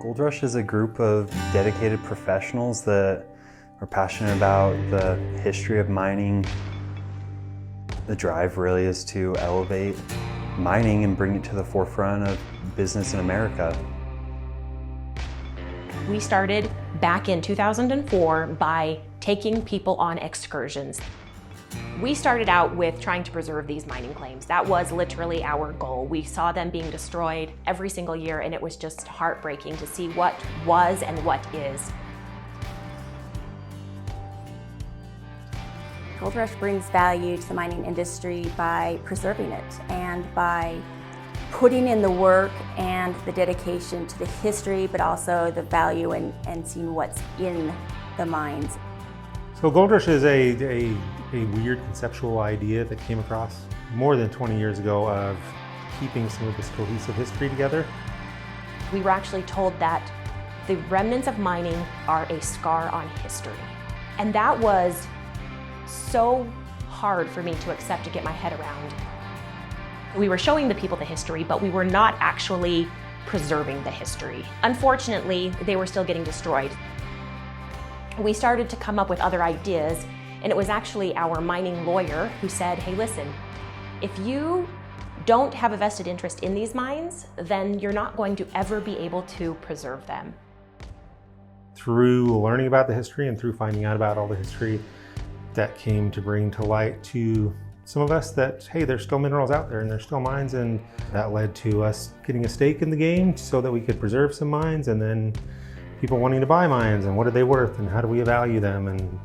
Gold Rush is a group of dedicated professionals that are passionate about the history of mining. The drive really is to elevate mining and bring it to the forefront of business in America. We started back in 2004 by taking people on excursions. We started out with trying to preserve these mining claims. That was literally our goal. We saw them being destroyed every single year, and it was just heartbreaking to see what was and what is. Gold Rush brings value to the mining industry by preserving it and by putting in the work and the dedication to the history, but also the value and seeing what's in the mines. So Gold Rush is a weird conceptual idea that came across more than 20 years ago of keeping some of this cohesive history together. We were actually told that the remnants of mining are a scar on history. And that was so hard for me to accept, to get my head around. We were showing the people the history, but we were not actually preserving the history. Unfortunately, they were still getting destroyed. We started to come up with other ideas, and it was actually our mining lawyer who said, hey, listen, if you don't have a vested interest in these mines, then you're not going to ever be able to preserve them. Through learning about the history and through finding out about all the history, that came to bring to light to some of us that, hey, there's still minerals out there and there's still mines, and that led to us getting a stake in the game so that we could preserve some mines, and then people wanting to buy mines and what are they worth and how do we value them. And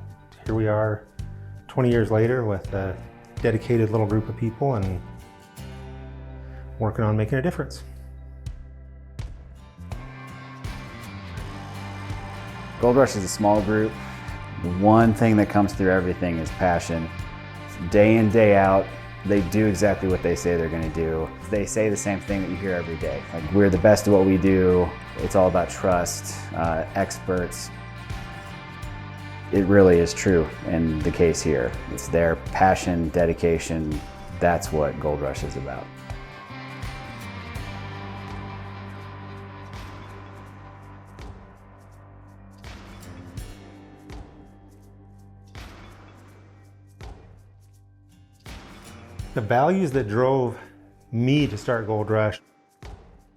here we are 20 years later with a dedicated little group of people and working on making a difference. Gold Rush is a small group. The one thing that comes through everything is passion. Day in, day out, they do exactly what they say they're going to do. They say the same thing that you hear every day. Like, we're the best at what we do. It's all about trust, experts. It really is true in the case here. It's their passion, dedication. That's what Gold Rush is about. The values that drove me to start Gold Rush,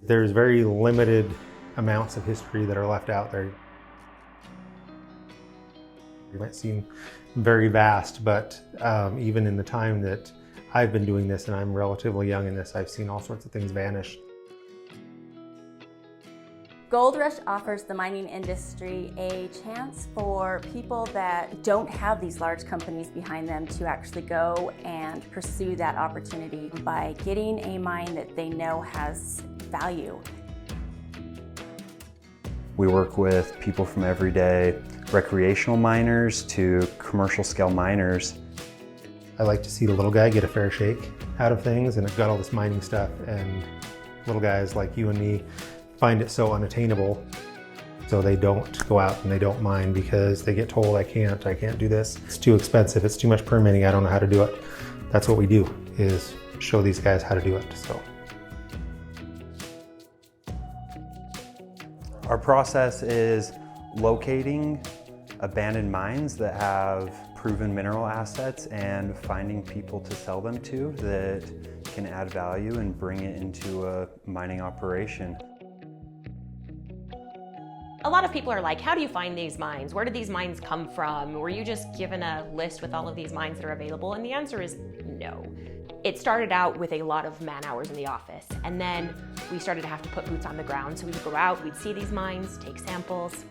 there's very limited amounts of history that are left out there. It might seem very vast, but even in the time that I've been doing this, and I'm relatively young in this, I've seen all sorts of things vanish. Gold Rush offers the mining industry a chance for people that don't have these large companies behind them to actually go and pursue that opportunity by getting a mine that they know has value. We work with people from everyday recreational miners to commercial scale miners. I like to see the little guy get a fair shake out of things, and I've got all this mining stuff, and little guys like you and me find it so unattainable, so they don't go out and they don't mine because they get told, I can't do this. It's too expensive, it's too much permitting, I don't know how to do it. That's what we do, is show these guys how to do it. So Our process is locating abandoned mines that have proven mineral assets and finding people to sell them to that can add value and bring it into a mining operation. A lot of people are like, how do you find these mines? Where did these mines come from? Were you just given a list with all of these mines that are available? And the answer is no. It started out with a lot of man hours in the office, and then we started to have to put boots on the ground. So we would go out, we'd see these mines, take samples.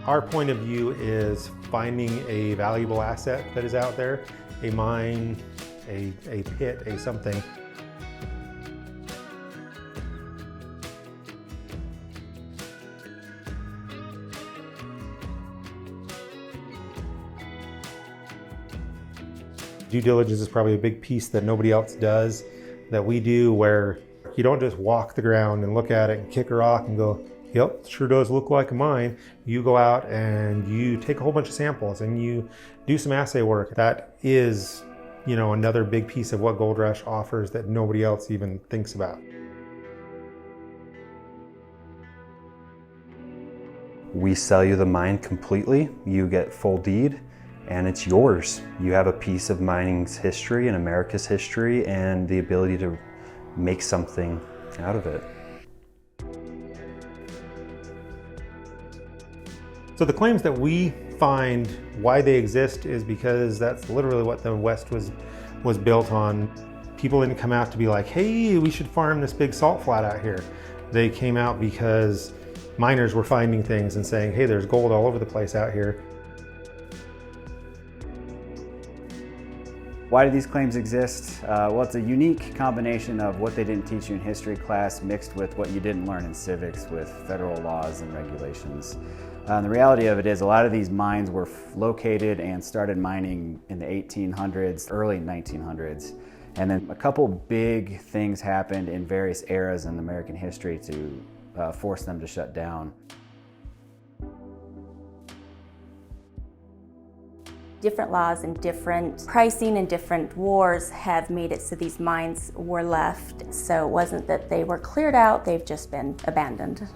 our point of view is finding a valuable asset that is out there, a mine, a pit, a something. Due diligence is probably a big piece that nobody else does, that we do, where you don't just walk the ground and look at it and kick a rock and go, yep, sure does look like a mine. You go out and you take a whole bunch of samples and you do some assay work. That is, another big piece of what Gold Rush offers that nobody else even thinks about. We sell you the mine completely, you get full deed, and it's yours. You have a piece of mining's history and America's history and the ability to make something out of it. So the claims that we find why they exist is because that's literally what the West was built on. People didn't come out to be like, hey, we should farm this big salt flat out here. They came out because miners were finding things and saying, hey, there's gold all over the place out here. Why do these claims exist? Well, it's a unique combination of what they didn't teach you in history class mixed with what you didn't learn in civics with federal laws and regulations. The reality of it is a lot of these mines were located and started mining in the 1800s, early 1900s. And then a couple big things happened in various eras in American history to force them to shut down. Different laws and different pricing and different wars have made it so these mines were left. So it wasn't that they were cleared out, they've just been abandoned.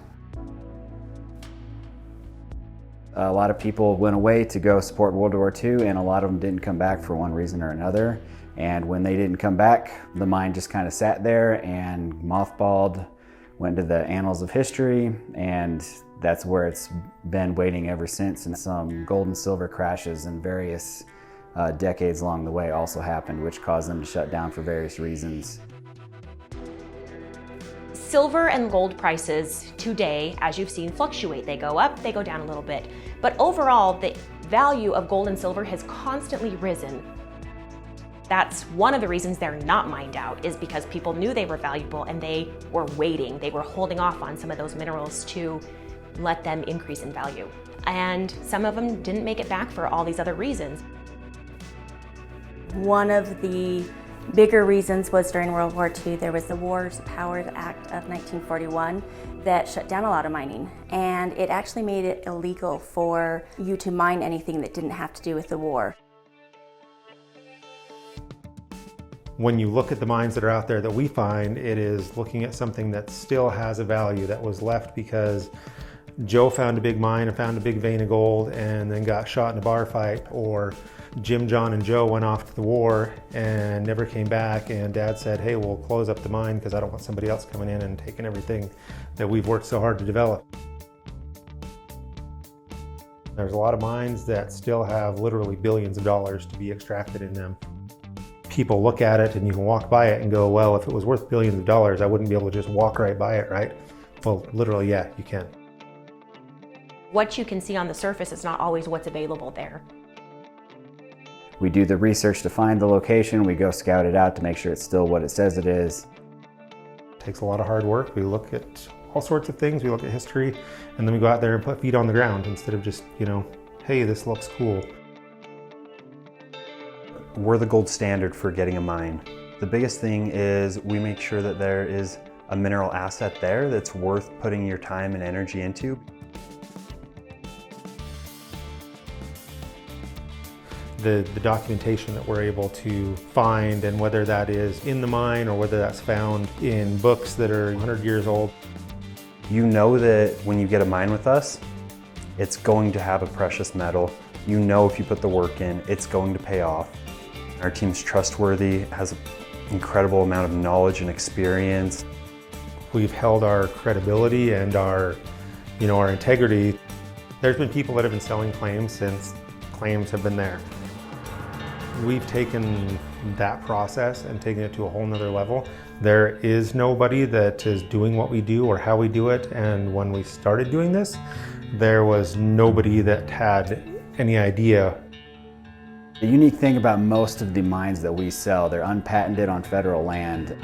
A lot of people went away to go support World War II, and a lot of them didn't come back for one reason or another. And when they didn't come back, the mine just kind of sat there and mothballed, went to the annals of history, and that's where it's been waiting ever since. And some gold and silver crashes in various decades along the way also happened, which caused them to shut down for various reasons. Silver and gold prices today, as you've seen, fluctuate. They go up, they go down a little bit. But overall, the value of gold and silver has constantly risen. That's one of the reasons they're not mined out, is because people knew they were valuable and they were waiting. They were holding off on some of those minerals to let them increase in value. And some of them didn't make it back for all these other reasons. One of the bigger reasons was during World War II, there was the Wars Powers Act of 1941 that shut down a lot of mining. And it actually made it illegal for you to mine anything that didn't have to do with the war. When you look at the mines that are out there that we find, it is looking at something that still has a value that was left because Joe found a big mine and found a big vein of gold and then got shot in a bar fight, or Jim, John, and Joe went off to the war and never came back, and Dad said, hey, we'll close up the mine because I don't want somebody else coming in and taking everything that we've worked so hard to develop. There's a lot of mines that still have literally billions of dollars to be extracted in them. People look at it and you can walk by it and go, well, if it was worth billions of dollars, I wouldn't be able to just walk right by it, right? Well, literally, yeah, you can. What you can see on the surface is not always what's available there. We do the research to find the location, we go scout it out to make sure it's still what it says it is. It takes a lot of hard work. We look at all sorts of things, we look at history, and then we go out there and put feet on the ground instead of just, hey, this looks cool. We're the gold standard for getting a mine. The biggest thing is we make sure that there is a mineral asset there that's worth putting your time and energy into. The documentation that we're able to find, and whether that is in the mine or whether that's found in books that are 100 years old. You know that when you get a mine with us, it's going to have a precious metal. You know if you put the work in, it's going to pay off. Our team's trustworthy, has an incredible amount of knowledge and experience. We've held our credibility and our integrity. There's been people that have been selling claims since claims have been there. We've taken that process and taken it to a whole nother level. There is nobody that is doing what we do or how we do it, and when we started doing this, there was nobody that had any idea. The unique thing about most of the mines that we sell, they're unpatented on federal land.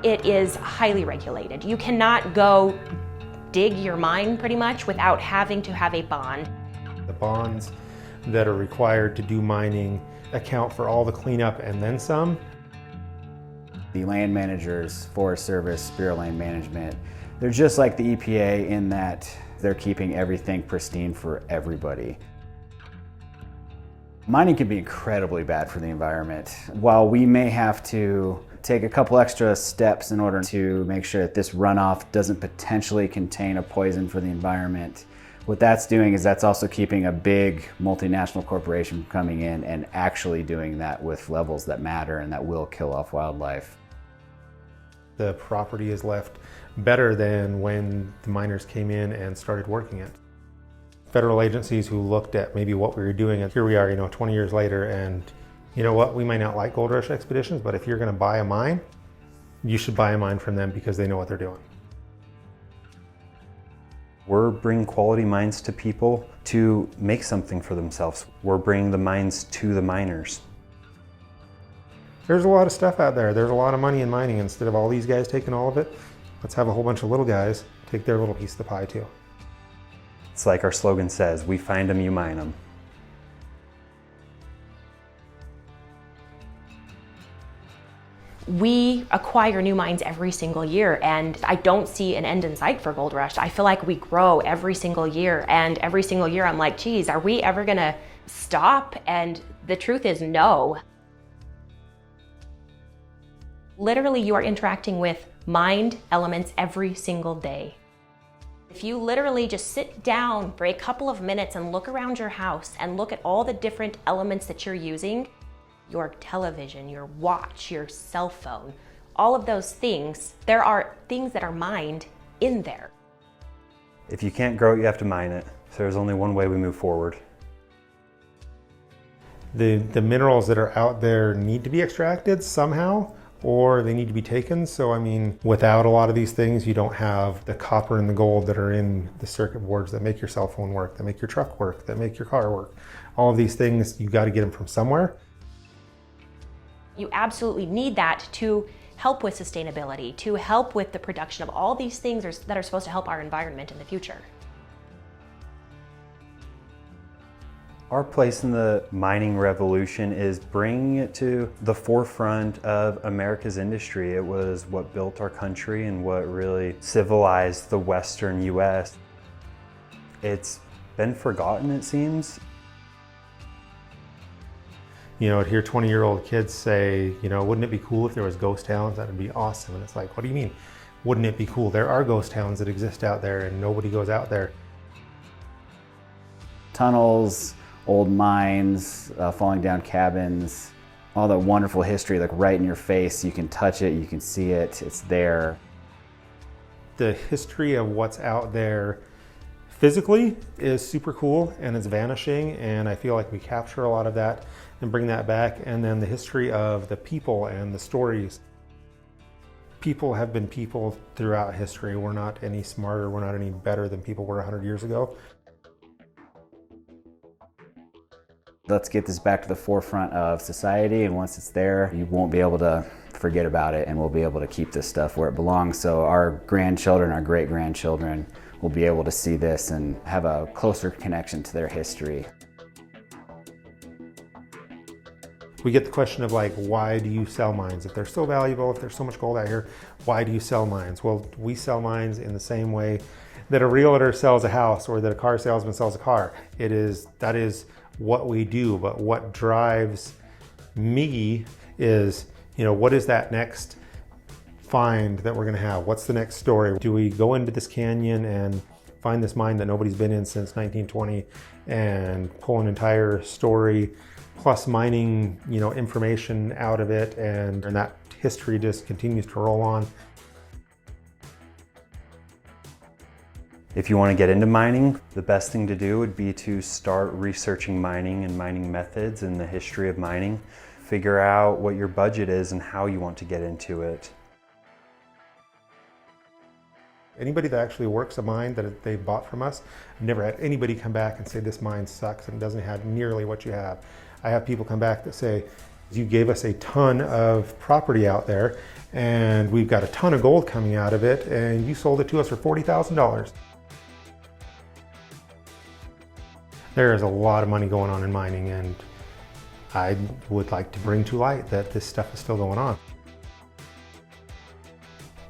It is highly regulated. You cannot go dig your mine pretty much without having to have a bond. The bonds that are required to do mining account for all the cleanup and then some. The land managers, Forest Service, Bureau of Land Management, they're just like the EPA in that they're keeping everything pristine for everybody. Mining can be incredibly bad for the environment. While we may have to take a couple extra steps in order to make sure that this runoff doesn't potentially contain a poison for the environment, What that's doing is that's also keeping a big multinational corporation from coming in and actually doing that with levels that matter and that will kill off wildlife. The property is left better than when the miners came in and started working it. Federal agencies who looked at maybe what we were doing, and here we are, 20 years later, and you know what, we might not like gold rush expeditions, but if you're gonna buy a mine, you should buy a mine from them because they know what they're doing. We're bringing quality mines to people to make something for themselves. We're bringing the mines to the miners. There's a lot of stuff out there. There's a lot of money in mining. Instead of all these guys taking all of it, let's have a whole bunch of little guys take their little piece of the pie too. It's like our slogan says, we find them, you mine them. We acquire new mines every single year, and I don't see an end in sight for Gold Rush. I feel like we grow every single year, and every single year I'm like, geez, are we ever gonna stop? And the truth is no. Literally, you are interacting with mined elements every single day. If you literally just sit down for a couple of minutes and look around your house and look at all the different elements that you're using, your television, your watch, your cell phone, all of those things, there are things that are mined in there. If you can't grow it, you have to mine it. So there's only one way we move forward. The minerals that are out there need to be extracted somehow, or they need to be taken. So I mean, without a lot of these things, you don't have the copper and the gold that are in the circuit boards that make your cell phone work, that make your truck work, that make your car work. All of these things, you got to get them from somewhere. You absolutely need that to help with sustainability, to help with the production of all these things that are supposed to help our environment in the future. Our place in the mining revolution is bringing it to the forefront of America's industry. It was what built our country and what really civilized the Western US. It's been forgotten, it seems. I'd hear 20-year-old kids say, wouldn't it be cool if there was ghost towns? That would be awesome. And it's like, what do you mean? Wouldn't it be cool? There are ghost towns that exist out there and nobody goes out there. Tunnels, old mines, falling down cabins, all that wonderful history, like right in your face. You can touch it, you can see it, it's there. The history of what's out there physically is super cool and it's vanishing, and I feel like we capture a lot of that and bring that back. And then the history of the people and the stories. People have been people throughout history. We're not any smarter, we're not any better than people were 100 years ago. Let's get this back to the forefront of society, and once it's there, you won't be able to forget about it, and we'll be able to keep this stuff where it belongs. So our grandchildren, our great-grandchildren will be able to see this and have a closer connection to their history. We get the question of like, why do you sell mines? If they're so valuable, if there's so much gold out here, why do you sell mines? Well, we sell mines in the same way that a realtor sells a house or that a car salesman sells a car. That is what we do, but what drives me is, what is that next find that we're gonna have? What's the next story? Do we go into this canyon and find this mine that nobody's been in since 1920 and pull an entire story plus mining, information out of it, and that history just continues to roll on? If you want to get into mining, the best thing to do would be to start researching mining and mining methods and the history of mining. Figure out what your budget is and how you want to get into it. Anybody that actually works a mine that they bought from us, I've never had anybody come back and say this mine sucks and doesn't have nearly what you have. I have people come back that say, you gave us a ton of property out there and we've got a ton of gold coming out of it and you sold it to us for $40,000. There is a lot of money going on in mining, and I would like to bring to light that this stuff is still going on.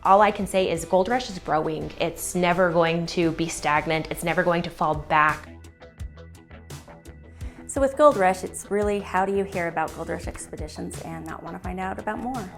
All I can say is Gold Rush is growing. It's never going to be stagnant. It's never going to fall back. So with Gold Rush, it's really how do you hear about Gold Rush expeditions and not want to find out about more?